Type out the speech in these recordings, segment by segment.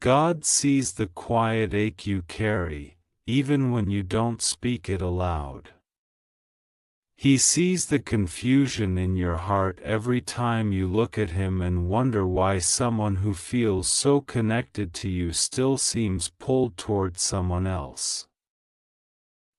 God sees the quiet ache you carry, even when you don't speak it aloud. He sees the confusion in your heart every time you look at Him and wonder why someone who feels so connected to you still seems pulled toward someone else.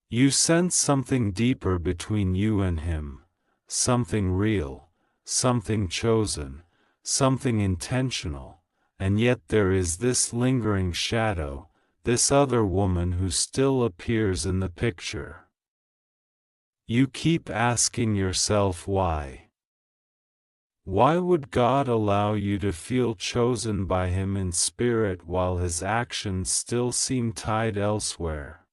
You sense something deeper between you and Him, something real, something chosen, something intentional, and yet there is this lingering shadow, this other woman who still appears in the picture. You keep asking yourself why. Why would God allow you to feel chosen by Him in spirit while His actions still seem tied elsewhere?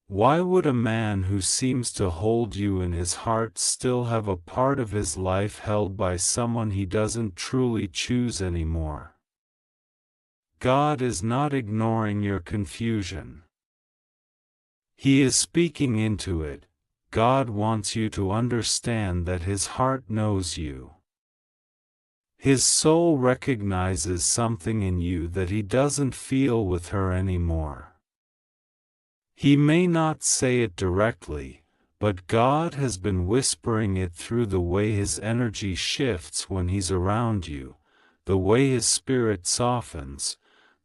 Why would a man who seems to hold you in his heart still have a part of his life held by someone he doesn't truly choose anymore? God is not ignoring your confusion. He is speaking into it. God wants you to understand that His heart knows you. His soul recognizes something in you that He doesn't feel with her anymore. He may not say it directly, but God has been whispering it through the way His energy shifts when He's around you, the way His spirit softens,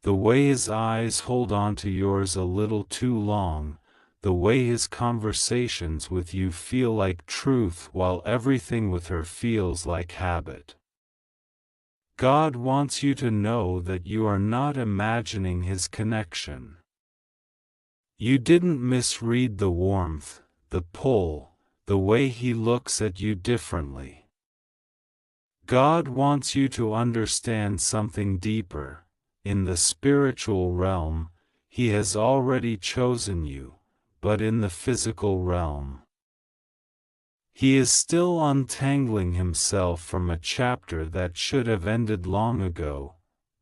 the way His eyes hold on to yours a little too long, the way His conversations with you feel like truth while everything with her feels like habit. God wants you to know that you are not imagining His connection. You didn't misread the warmth, the pull, the way He looks at you differently. God wants you to understand something deeper. In the spiritual realm, He has already chosen you, but in the physical realm, He is still untangling Himself from a chapter that should have ended long ago.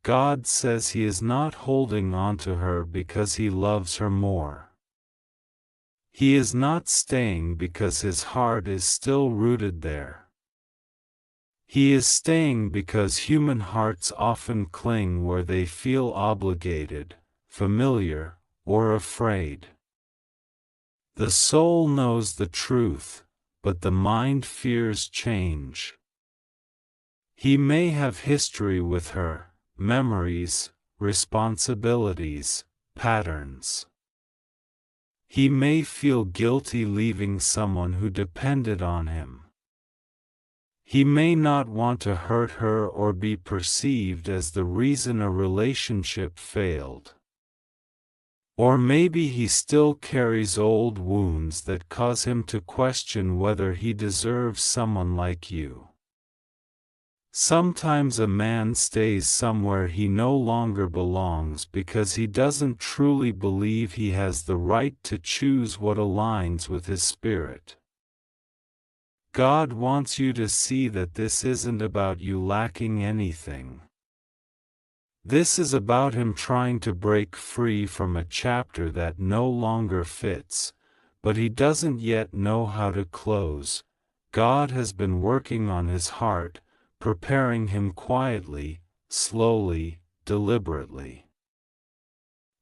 God says He is not holding on to her because He loves her more. He is not staying because His heart is still rooted there. He is staying because human hearts often cling where they feel obligated, familiar, or afraid. The soul knows the truth, but the mind fears change. He may have history with her, memories, responsibilities, patterns. He may feel guilty leaving someone who depended on him. He may not want to hurt her or be perceived as the reason a relationship failed. Or maybe he still carries old wounds that cause him to question whether he deserves someone like you. Sometimes a man stays somewhere he no longer belongs because he doesn't truly believe he has the right to choose what aligns with his spirit. God wants you to see that this isn't about you lacking anything. This is about Him trying to break free from a chapter that no longer fits, but He doesn't yet know how to close. God has been working on his heart, preparing him quietly, slowly, deliberately.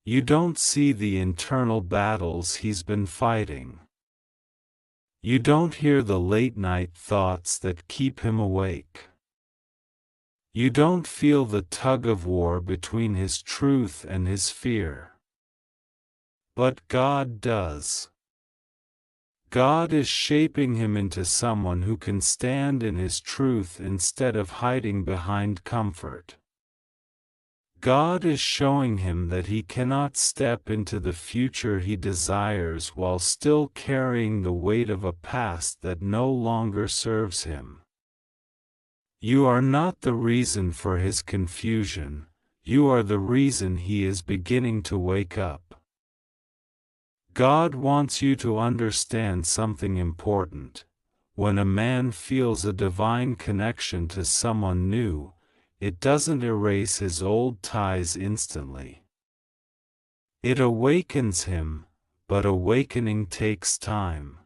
You don't see the internal battles he's been fighting. You don't hear the late-night thoughts that keep him awake. You don't feel the tug-of-war between his truth and his fear. But God does. God is shaping him into someone who can stand in his truth instead of hiding behind comfort. God is showing him that he cannot step into the future he desires while still carrying the weight of a past that no longer serves him. You are not the reason for his confusion, you are the reason he is beginning to wake up. God wants you to understand something important. When a man feels a divine connection to someone new, it doesn't erase his old ties instantly. It awakens him, but awakening takes time.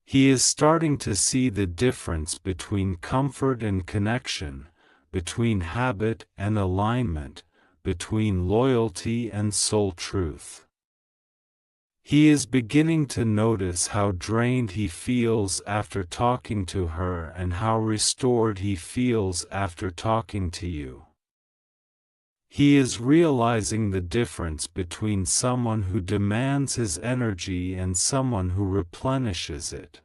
He is starting to see the difference between comfort and connection, between habit and alignment, between loyalty and soul truth. He is beginning to notice how drained he feels after talking to her and how restored he feels after talking to you. He is realizing the difference between someone who demands his energy and someone who replenishes it.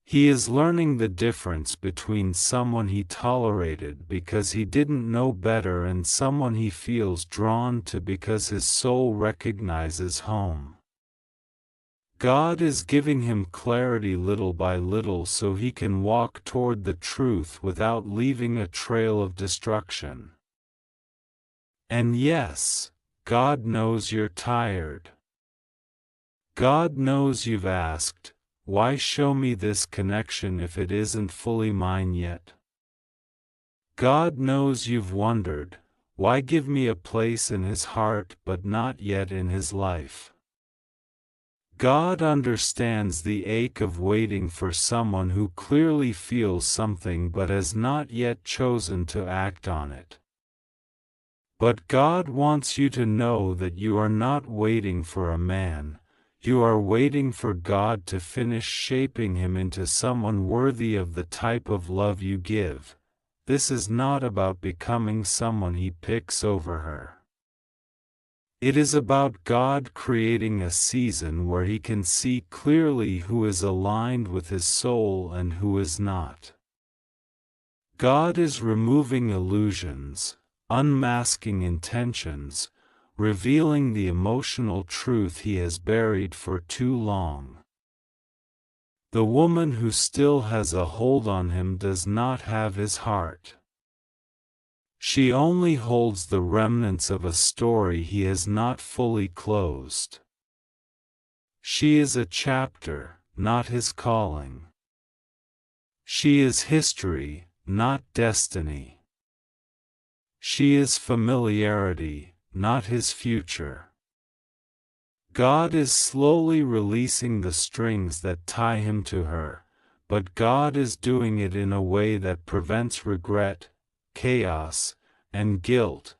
He is learning the difference between someone he tolerated because he didn't know better and someone he feels drawn to because his soul recognizes home. God is giving him clarity little by little so he can walk toward the truth without leaving a trail of destruction. And yes, God knows you're tired. God knows you've asked, "Why show me this connection if it isn't fully mine yet?" God knows you've wondered, "Why give me a place in his heart but not yet in his life?" God understands the ache of waiting for someone who clearly feels something but has not yet chosen to act on it. But God wants you to know that you are not waiting for a man. You are waiting for God to finish shaping him into someone worthy of the type of love you give. This is not about becoming someone he picks over her. It is about God creating a season where he can see clearly who is aligned with his soul and who is not. God is removing illusions, unmasking intentions, revealing the emotional truth he has buried for too long. The woman who still has a hold on him does not have his heart. She only holds the remnants of a story he has not fully closed. She is a chapter, not his calling. She is history, not destiny. She is familiarity, not his future. God is slowly releasing the strings that tie him to her, but God is doing it in a way that prevents regret, chaos, and guilt,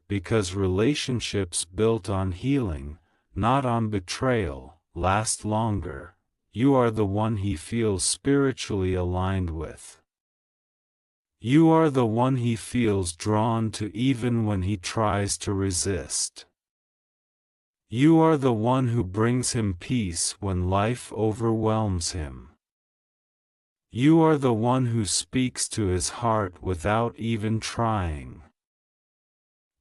because relationships built on healing, not on betrayal, last longer. You are the one he feels spiritually aligned with. You are the one he feels drawn to even when he tries to resist. You are the one who brings him peace when life overwhelms him. You are the one who speaks to his heart without even trying.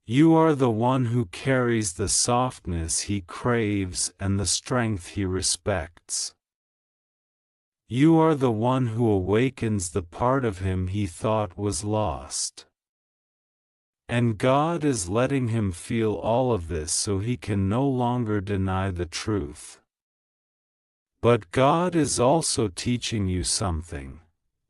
You are the one who carries the softness he craves and the strength he respects. You are the one who awakens the part of him he thought was lost. And God is letting him feel all of this so he can no longer deny the truth. But God is also teaching you something.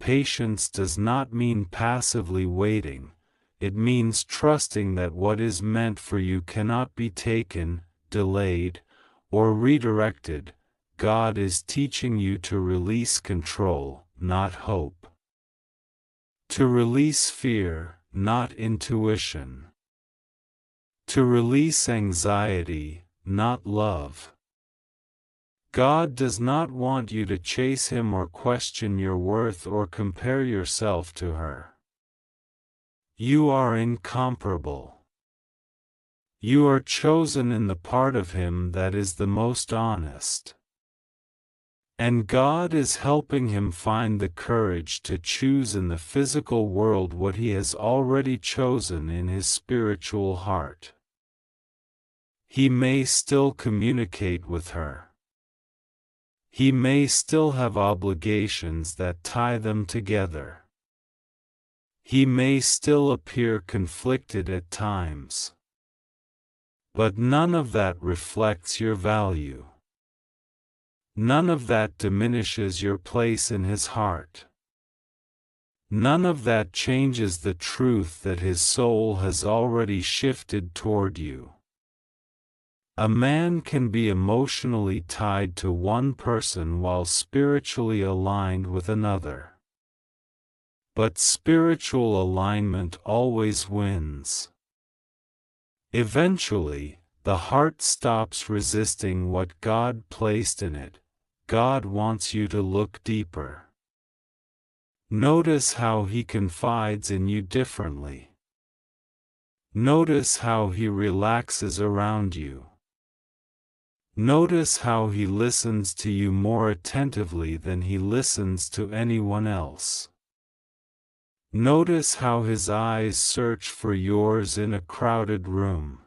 Patience does not mean passively waiting. It means trusting that what is meant for you cannot be taken, delayed, or redirected. God is teaching you to release control, not hope. To release fear, not intuition. To release anxiety, not love. God does not want you to chase him or question your worth or compare yourself to her. You are incomparable. You are chosen in the part of him that is the most honest. And God is helping him find the courage to choose in the physical world what he has already chosen in his spiritual heart. He may still communicate with her. He may still have obligations that tie them together. He may still appear conflicted at times. But none of that reflects your value. None of that diminishes your place in his heart. None of that changes the truth that his soul has already shifted toward you. A man can be emotionally tied to one person while spiritually aligned with another. But spiritual alignment always wins. Eventually, the heart stops resisting what God placed in it. God wants you to look deeper. Notice how He confides in you differently. Notice how He relaxes around you. Notice how He listens to you more attentively than He listens to anyone else. Notice how His eyes search for yours in a crowded room.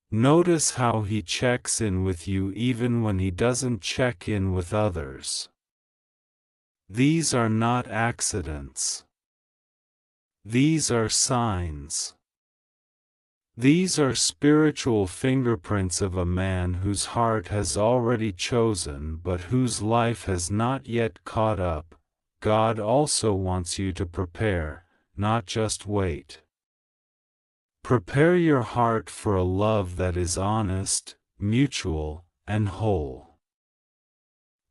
Notice how He checks in with you even when He doesn't check in with others. These are not accidents. These are signs. These are spiritual fingerprints of a man whose heart has already chosen but whose life has not yet caught up. God also wants you to prepare, not just wait. Prepare your heart for a love that is honest, mutual, and whole.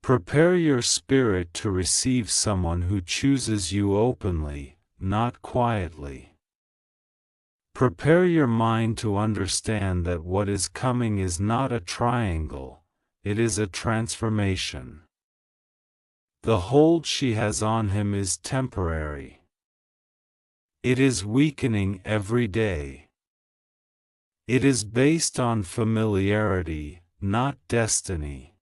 Prepare your spirit to receive someone who chooses you openly, not quietly. Prepare your mind to understand that what is coming is not a triangle, it is a transformation. The hold she has on him is temporary. It is weakening every day. It is based on familiarity, not destiny.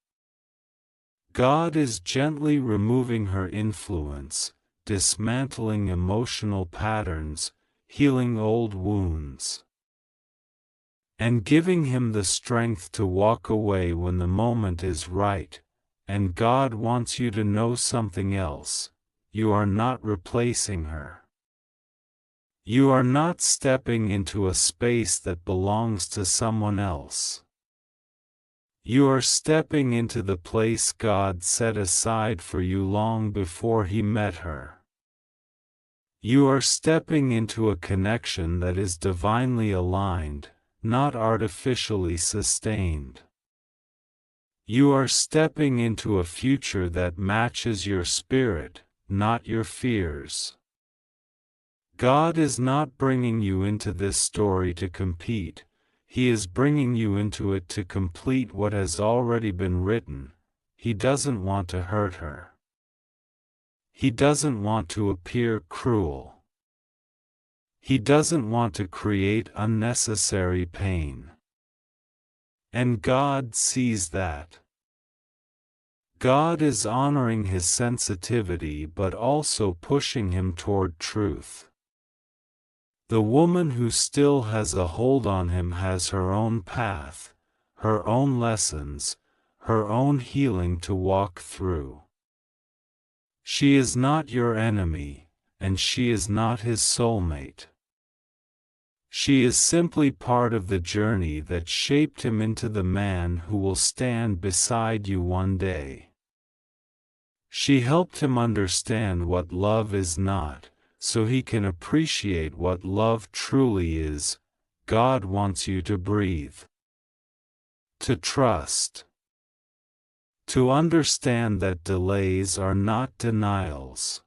God is gently removing her influence, dismantling emotional patterns, healing old wounds, and giving him the strength to walk away when the moment is right. And God wants you to know something else: you are not replacing her. You are not stepping into a space that belongs to someone else. You are stepping into the place God set aside for you long before He met her. You are stepping into a connection that is divinely aligned, not artificially sustained. You are stepping into a future that matches your spirit, not your fears. God is not bringing you into this story to compete. He is bringing you into it to complete what has already been written. He doesn't want to hurt her. He doesn't want to appear cruel. He doesn't want to create unnecessary pain. And God sees that. God is honoring his sensitivity but also pushing him toward truth. The woman who still has a hold on him has her own path, her own lessons, her own healing to walk through. She is not your enemy, and she is not his soulmate. She is simply part of the journey that shaped him into the man who will stand beside you one day. She helped him understand what love is not, so he can appreciate what love truly is. God wants you to breathe, to trust, to understand that delays are not denials.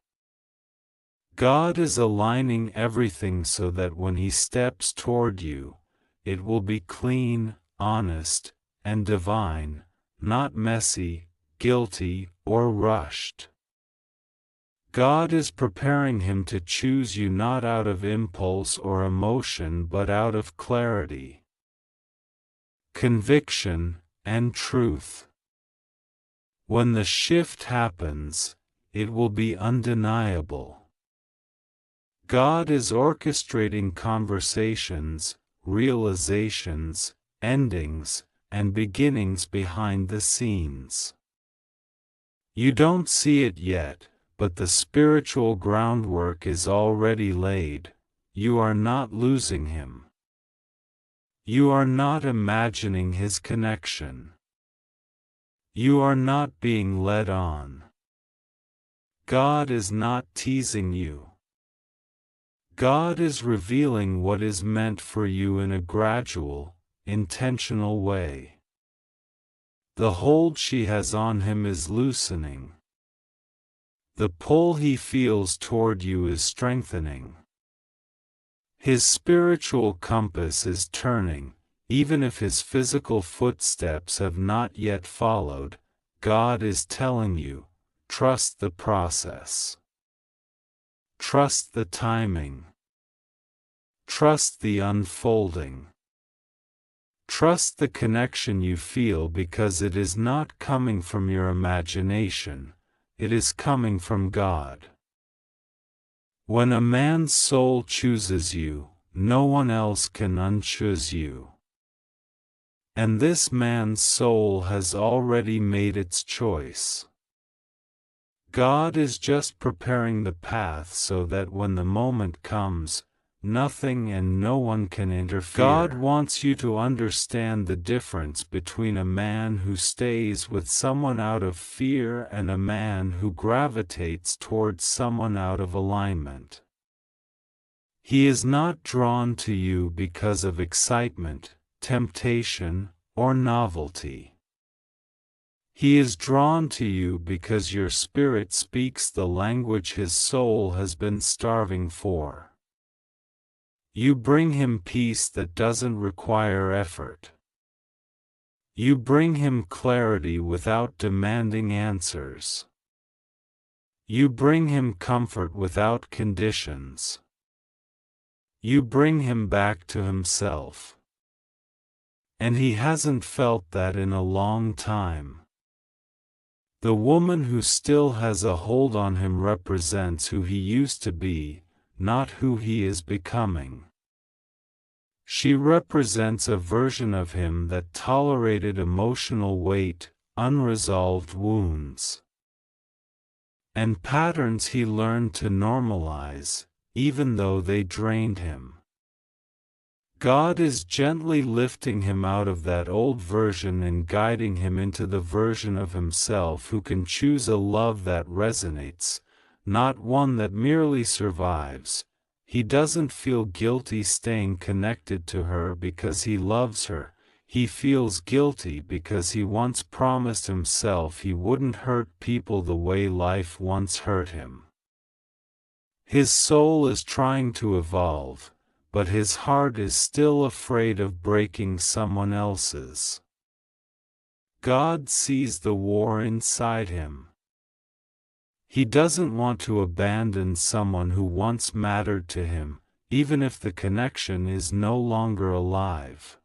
God is aligning everything so that when He steps toward you, it will be clean, honest, and divine, not messy, guilty, or rushed. God is preparing him to choose you not out of impulse or emotion but out of clarity, conviction, and truth. When the shift happens, it will be undeniable. God is orchestrating conversations, realizations, endings, and beginnings behind the scenes. You don't see it yet, but the spiritual groundwork is already laid. You are not losing him. You are not imagining his connection. You are not being led on. God is not teasing you. God is revealing what is meant for you in a gradual, intentional way. The hold she has on him is loosening. The pull he feels toward you is strengthening. His spiritual compass is turning, even if his physical footsteps have not yet followed. God is telling you, trust the process. Trust the timing. Trust the unfolding. Trust the connection you feel, because it is not coming from your imagination, it is coming from God. When a man's soul chooses you, no one else can unchoose you. And this man's soul has already made its choice. God is just preparing the path so that when the moment comes, nothing and no one can interfere. God wants you to understand the difference between a man who stays with someone out of fear and a man who gravitates towards someone out of alignment. He is not drawn to you because of excitement, temptation, or novelty. He is drawn to you because your spirit speaks the language his soul has been starving for. You bring him peace that doesn't require effort. You bring him clarity without demanding answers. You bring him comfort without conditions. You bring him back to himself. And he hasn't felt that in a long time. The woman who still has a hold on him represents who he used to be, not who he is becoming. She represents a version of him that tolerated emotional weight, unresolved wounds, and patterns he learned to normalize, even though they drained him. God is gently lifting him out of that old version and guiding him into the version of himself who can choose a love that resonates, not one that merely survives. He doesn't feel guilty staying connected to her because he loves her. He feels guilty because he once promised himself he wouldn't hurt people the way life once hurt him. His soul is trying to evolve, but his heart is still afraid of breaking someone else's. God sees the war inside him. He doesn't want to abandon someone who once mattered to him, even if the connection is no longer alive.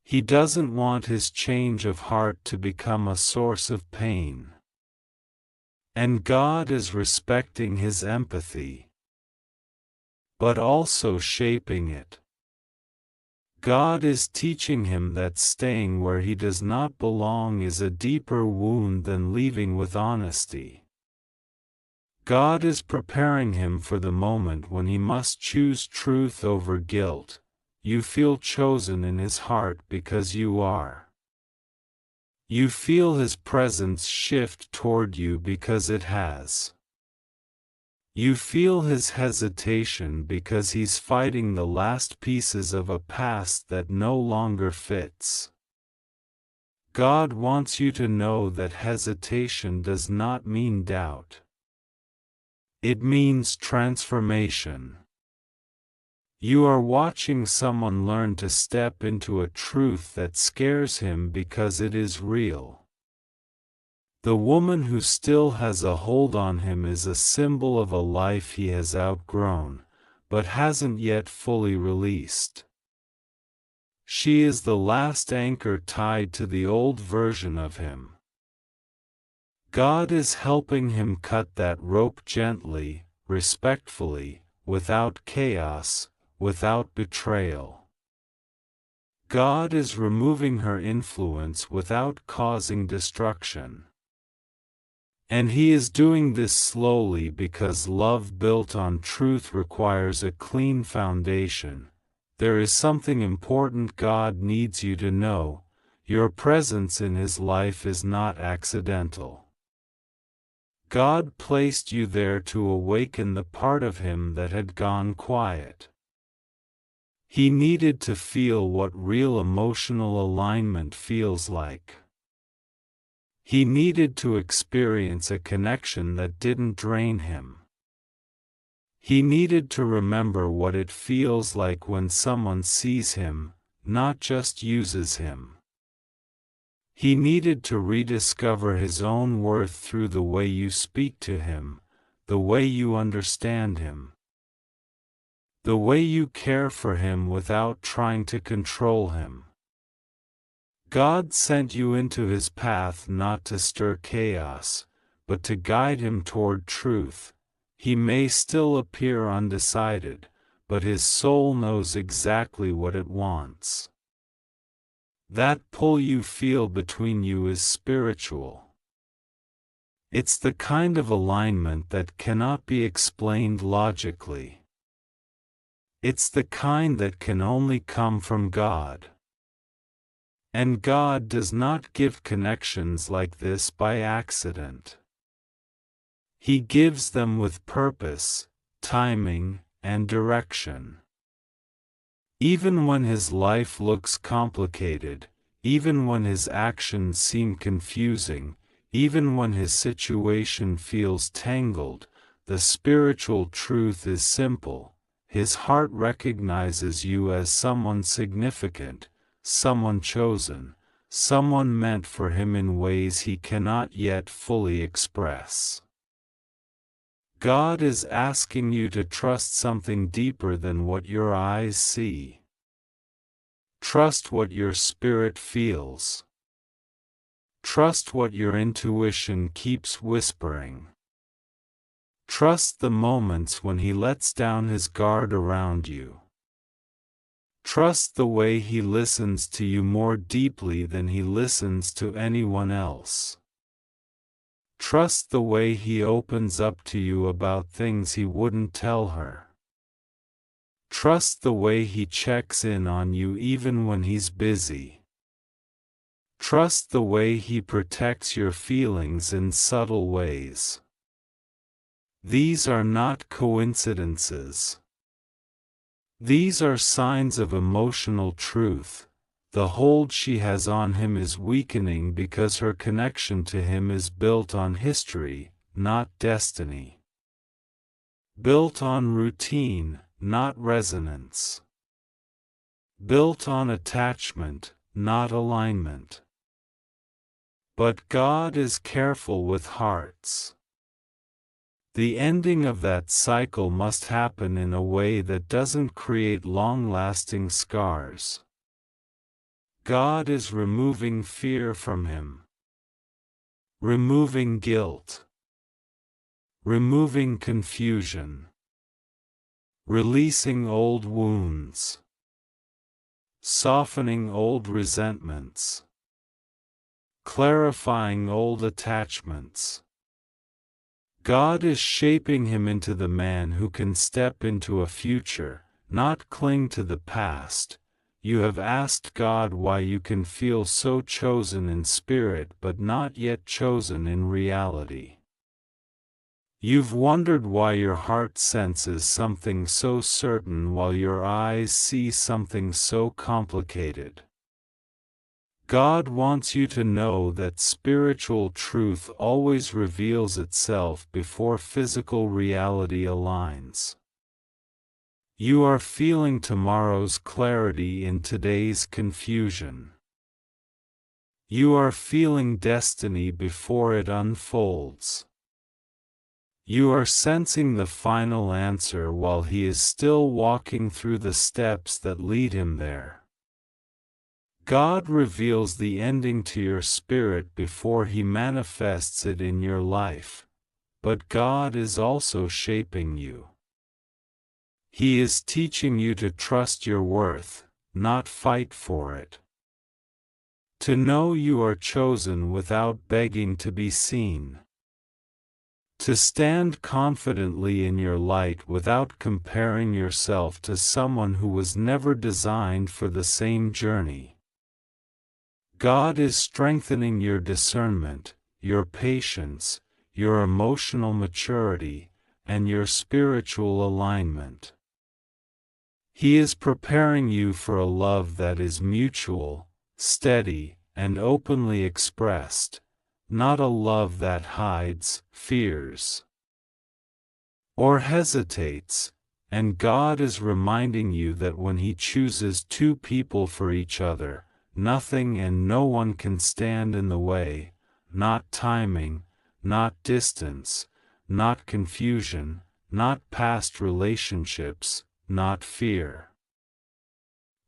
He doesn't want his change of heart to become a source of pain. And God is respecting his empathy, but also shaping it. God is teaching him that staying where he does not belong is a deeper wound than leaving with honesty. God is preparing him for the moment when he must choose truth over guilt. You feel chosen in his heart because you are. You feel his presence shift toward you because it has. You feel his hesitation because he's fighting the last pieces of a past that no longer fits. God wants you to know that hesitation does not mean doubt. It means transformation. You are watching someone learn to step into a truth that scares him because it is real. The woman who still has a hold on him is a symbol of a life he has outgrown, but hasn't yet fully released. She is the last anchor tied to the old version of him. God is helping him cut that rope gently, respectfully, without chaos, without betrayal. God is removing her influence without causing destruction. And he is doing this slowly because love built on truth requires a clean foundation. There is something important God needs you to know: your presence in his life is not accidental. God placed you there to awaken the part of him that had gone quiet. He needed to feel what real emotional alignment feels like. He needed to experience a connection that didn't drain him. He needed to remember what it feels like when someone sees him, not just uses him. He needed to rediscover his own worth through the way you speak to him, the way you understand him, the way you care for him without trying to control him. God sent you into his path not to stir chaos, but to guide him toward truth. He may still appear undecided, but his soul knows exactly what it wants. That pull you feel between you is spiritual. It's the kind of alignment that cannot be explained logically. It's the kind that can only come from God. And God does not give connections like this by accident. He gives them with purpose, timing, and direction. Even when his life looks complicated, even when his actions seem confusing, even when his situation feels tangled, the spiritual truth is simple. His heart recognizes you as someone significant, someone chosen, someone meant for him in ways he cannot yet fully express. God is asking you to trust something deeper than what your eyes see. Trust what your spirit feels. Trust what your intuition keeps whispering. Trust the moments when he lets down his guard around you. Trust the way he listens to you more deeply than he listens to anyone else. Trust the way he opens up to you about things he wouldn't tell her. Trust the way he checks in on you even when he's busy. Trust the way he protects your feelings in subtle ways. These are not coincidences. These are signs of emotional truth. The hold she has on him is weakening because her connection to him is built on history, not destiny. Built on routine, not resonance. Built on attachment, not alignment. But God is careful with hearts. The ending of that cycle must happen in a way that doesn't create long-lasting scars. God is removing fear from him. Removing guilt. Removing confusion. Releasing old wounds. Softening old resentments. Clarifying old attachments. God is shaping him into the man who can step into a future, not cling to the past. You have asked God why you can feel so chosen in spirit but not yet chosen in reality. You've wondered why your heart senses something so certain while your eyes see something so complicated. God wants you to know that spiritual truth always reveals itself before physical reality aligns. You are feeling tomorrow's clarity in today's confusion. You are feeling destiny before it unfolds. You are sensing the final answer while he is still walking through the steps that lead him there. God reveals the ending to your spirit before he manifests it in your life, but God is also shaping you. He is teaching you to trust your worth, not fight for it. To know you are chosen without begging to be seen. To stand confidently in your light without comparing yourself to someone who was never designed for the same journey. God is strengthening your discernment, your patience, your emotional maturity, and your spiritual alignment. He is preparing you for a love that is mutual, steady, and openly expressed, not a love that hides, fears. or hesitates, and God is reminding you that when He chooses two people for each other, nothing and no one can stand in the way, not timing, not distance, not confusion, not past relationships, not fear.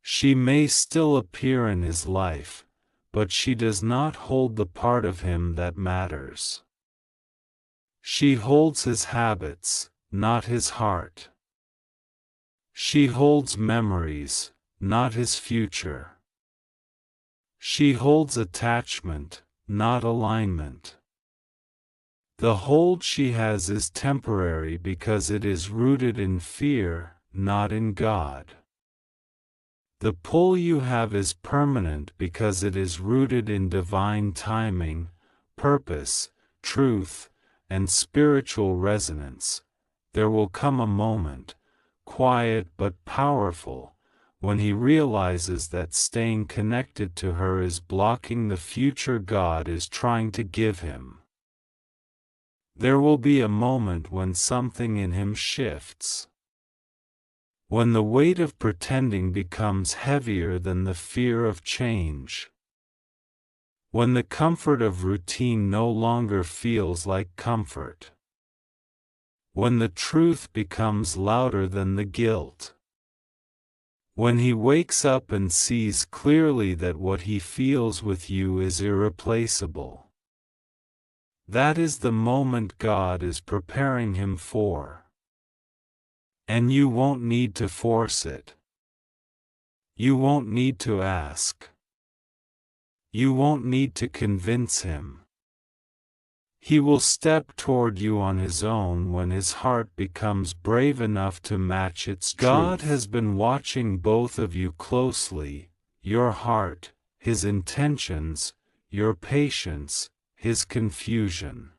She may still appear in his life, but she does not hold the part of him that matters. She holds his habits, not his heart. She holds memories, not his future. She holds attachment, not alignment. The hold she has is temporary because it is rooted in fear, not in God. The pull you have is permanent because it is rooted in divine timing, purpose, truth, and spiritual resonance. There will come a moment, quiet but powerful, when he realizes that staying connected to her is blocking the future God is trying to give him. There will be a moment when something in him shifts. When the weight of pretending becomes heavier than the fear of change. When the comfort of routine no longer feels like comfort. When the truth becomes louder than the guilt. When he wakes up and sees clearly that what he feels with you is irreplaceable. That is the moment God is preparing him for. And you won't need to force it. You won't need to ask. You won't need to convince him. He will step toward you on his own when his heart becomes brave enough to match its truth. God has been watching both of you closely, your heart, his intentions, your patience, his confusion.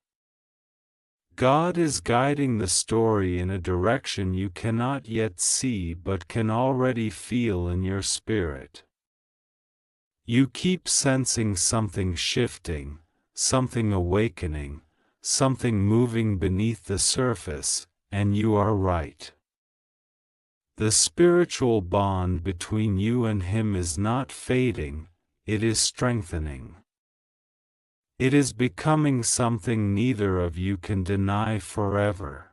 God is guiding the story in a direction you cannot yet see but can already feel in your spirit. You keep sensing something shifting, something awakening, something moving beneath the surface, and you are right. The spiritual bond between you and him is not fading, it is strengthening. It is becoming something neither of you can deny forever.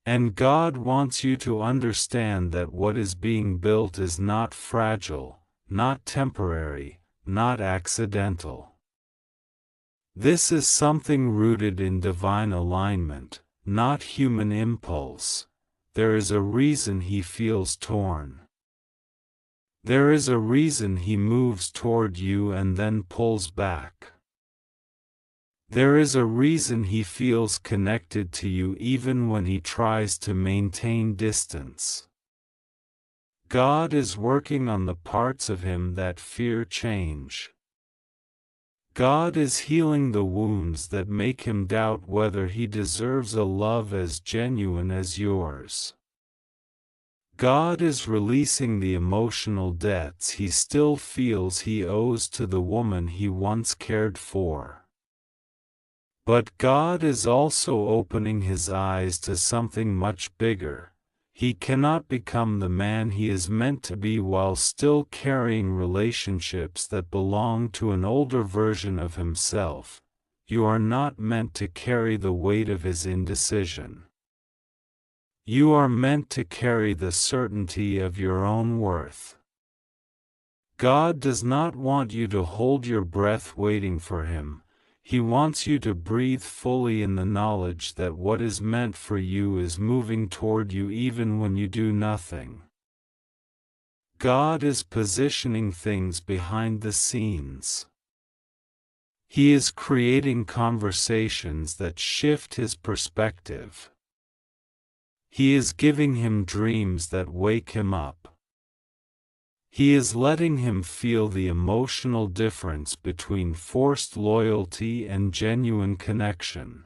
And God wants you to understand that what is being built is not fragile, not temporary, not accidental. This is something rooted in divine alignment, not human impulse. There is a reason he feels torn. There is a reason he moves toward you and then pulls back. There is a reason he feels connected to you even when he tries to maintain distance. God is working on the parts of him that fear change. God is healing the wounds that make him doubt whether he deserves a love as genuine as yours. God is releasing the emotional debts he still feels he owes to the woman he once cared for. But God is also opening his eyes to something much bigger. He cannot become the man he is meant to be while still carrying relationships that belong to an older version of himself. You are not meant to carry the weight of his indecision. You are meant to carry the certainty of your own worth. God does not want you to hold your breath waiting for him. He wants you to breathe fully in the knowledge that what is meant for you is moving toward you even when you do nothing. God is positioning things behind the scenes. He is creating conversations that shift his perspective. He is giving him dreams that wake him up. He is letting him feel the emotional difference between forced loyalty and genuine connection.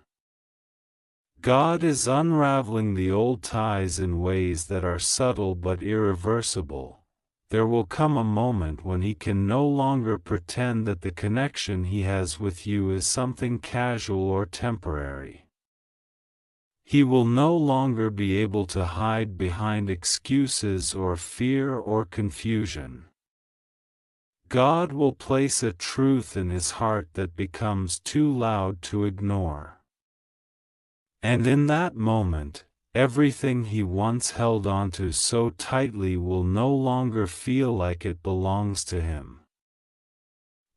God is unraveling the old ties in ways that are subtle but irreversible. There will come a moment when he can no longer pretend that the connection he has with you is something casual or temporary. He will no longer be able to hide behind excuses or fear or confusion. God will place a truth in his heart that becomes too loud to ignore. And in that moment, everything he once held onto so tightly will no longer feel like it belongs to him.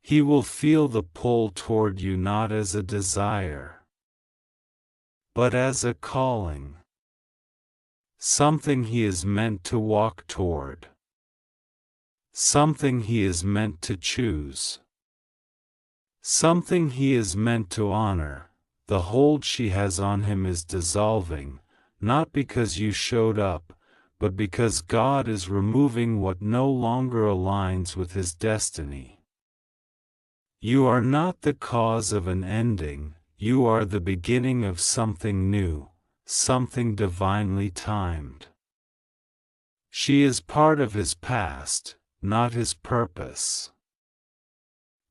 He will feel the pull toward you not as a desire, but as a calling. Something he is meant to walk toward. Something he is meant to choose. Something he is meant to honor. The hold she has on him is dissolving, not because you showed up, but because God is removing what no longer aligns with his destiny. You are not the cause of an ending, you are the beginning of something new, something divinely timed. She is part of his past, not his purpose.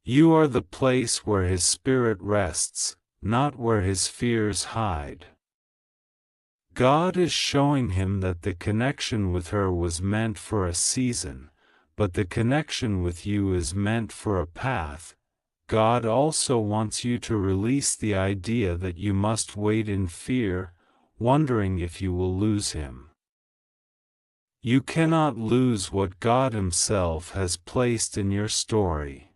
You are the place where his spirit rests, not where his fears hide. God is showing him that the connection with her was meant for a season, but the connection with you is meant for a path. God also wants you to release the idea that you must wait in fear, wondering if you will lose him. You cannot lose what God himself has placed in your story.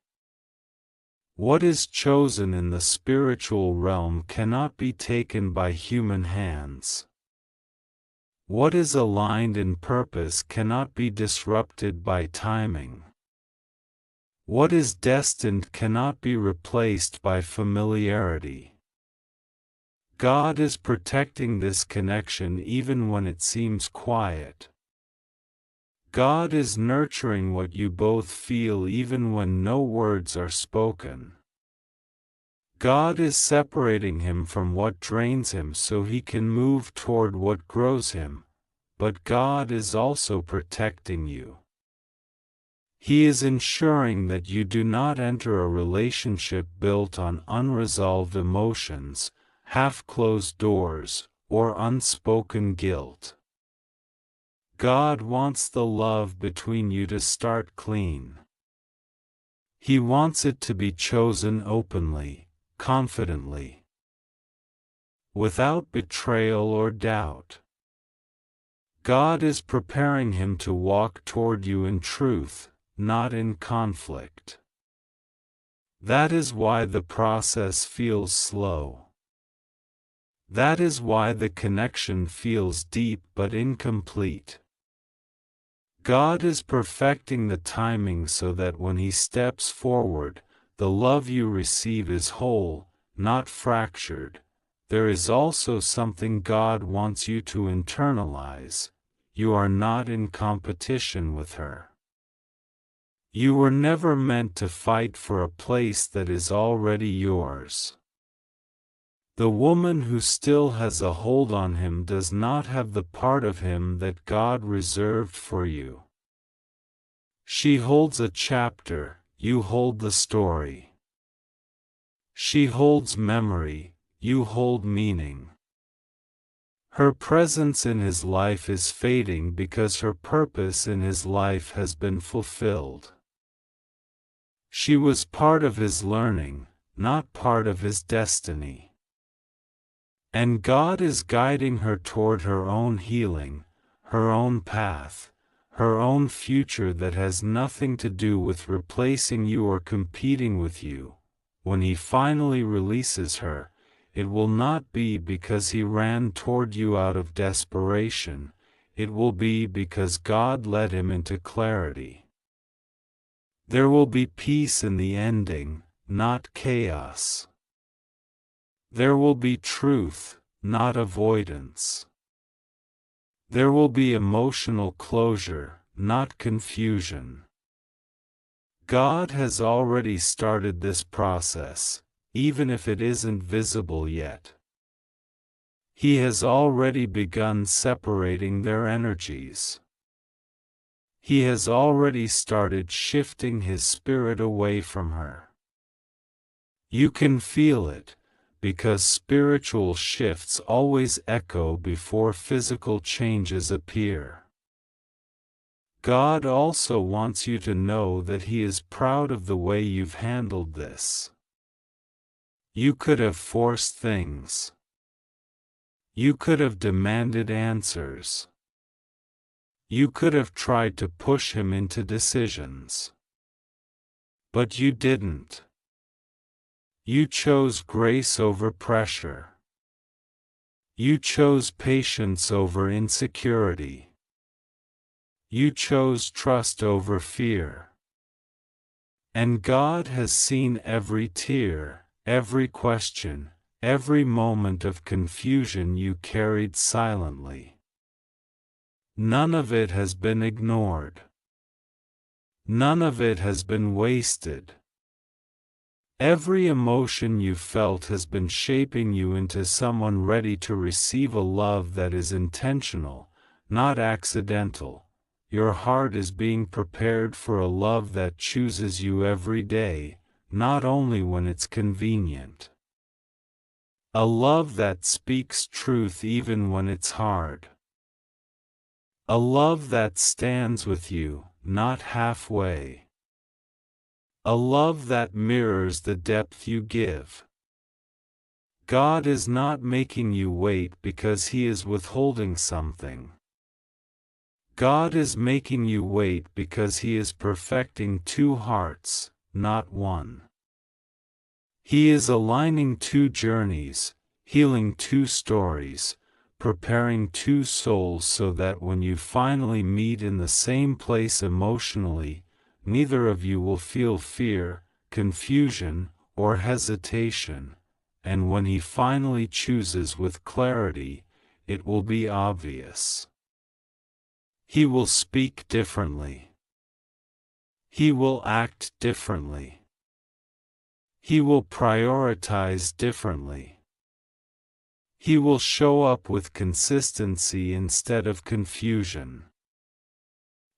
What is chosen in the spiritual realm cannot be taken by human hands. What is aligned in purpose cannot be disrupted by timing. What is destined cannot be replaced by familiarity. God is protecting this connection even when it seems quiet. God is nurturing what you both feel even when no words are spoken. God is separating him from what drains him so he can move toward what grows him, but God is also protecting you. He is ensuring that you do not enter a relationship built on unresolved emotions, half-closed doors, or unspoken guilt. God wants the love between you to start clean. He wants it to be chosen openly, confidently, without betrayal or doubt. God is preparing him to walk toward you in truth, not in conflict. That is why the process feels slow. That is why the connection feels deep but incomplete. God is perfecting the timing so that when he steps forward, the love you receive is whole, not fractured. There is also something God wants you to internalize. You are not in competition with her. You were never meant to fight for a place that is already yours. The woman who still has a hold on him does not have the part of him that God reserved for you. She holds a chapter, you hold the story. She holds memory, you hold meaning. Her presence in his life is fading because her purpose in his life has been fulfilled. She was part of his learning, not part of his destiny. And God is guiding her toward her own healing, her own path, her own future that has nothing to do with replacing you or competing with you. When he finally releases her, it will not be because he ran toward you out of desperation, it will be because God led him into clarity. There will be peace in the ending, not chaos. There will be truth, not avoidance. There will be emotional closure, not confusion. God has already started this process, even if it isn't visible yet. He has already begun separating their energies. He has already started shifting his spirit away from her. You can feel it, because spiritual shifts always echo before physical changes appear. God also wants you to know that He is proud of the way you've handled this. You could have forced things. You could have demanded answers. You could have tried to push him into decisions. But you didn't. You chose grace over pressure. You chose patience over insecurity. You chose trust over fear. And God has seen every tear, every question, every moment of confusion you carried silently. None of it has been ignored. None of it has been wasted. Every emotion you felt has been shaping you into someone ready to receive a love that is intentional, not accidental. Your heart is being prepared for a love that chooses you every day, not only when it's convenient. A love that speaks truth even when it's hard. A love that stands with you, not halfway. A love that mirrors the depth you give. God is not making you wait because He is withholding something. God is making you wait because He is perfecting two hearts, not one. He is aligning two journeys, healing two stories, preparing two souls so that when you finally meet in the same place emotionally, neither of you will feel fear, confusion, or hesitation, and when He finally chooses with clarity, it will be obvious. He will speak differently. He will act differently. He will prioritize differently. He will show up with consistency instead of confusion.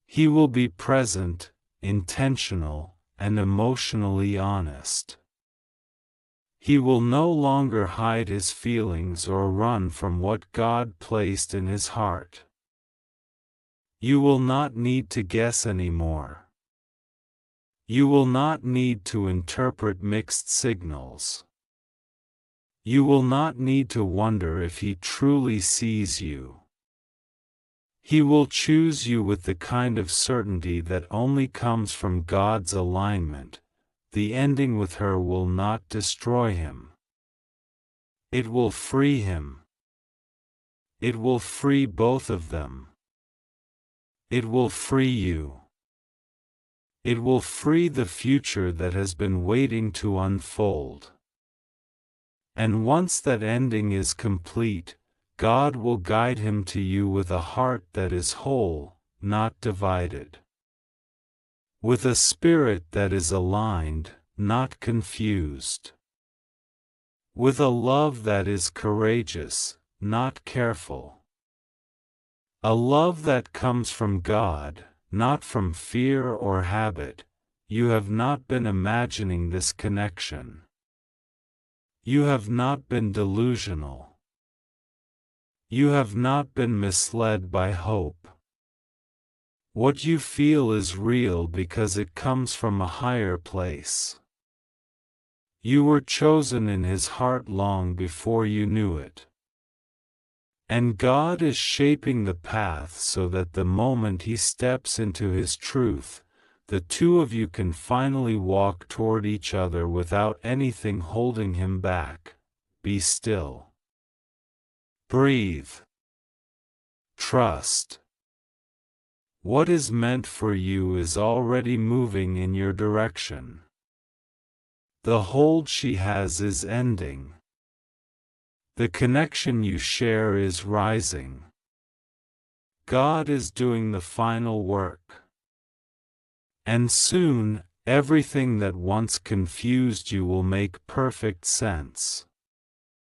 He will be present, intentional, and emotionally honest. He will no longer hide His feelings or run from what God placed in His heart. You will not need to guess anymore. You will not need to interpret mixed signals. You will not need to wonder if He truly sees you. He will choose you with the kind of certainty that only comes from God's alignment. The ending with her will not destroy him. It will free him. It will free both of them. It will free you. It will free the future that has been waiting to unfold. And once that ending is complete, God will guide him to you with a heart that is whole, not divided. With a spirit that is aligned, not confused. With a love that is courageous, not careful. A love that comes from God, not from fear or habit. You have not been imagining this connection. You have not been delusional. You have not been misled by hope. What you feel is real because it comes from a higher place. You were chosen in His heart long before you knew it. And God is shaping the path so that the moment He steps into His truth, the two of you can finally walk toward each other without anything holding Him back. Be still. Breathe. Trust. What is meant for you is already moving in your direction. The hold she has is ending. The connection you share is rising. God is doing the final work. And soon, everything that once confused you will make perfect sense.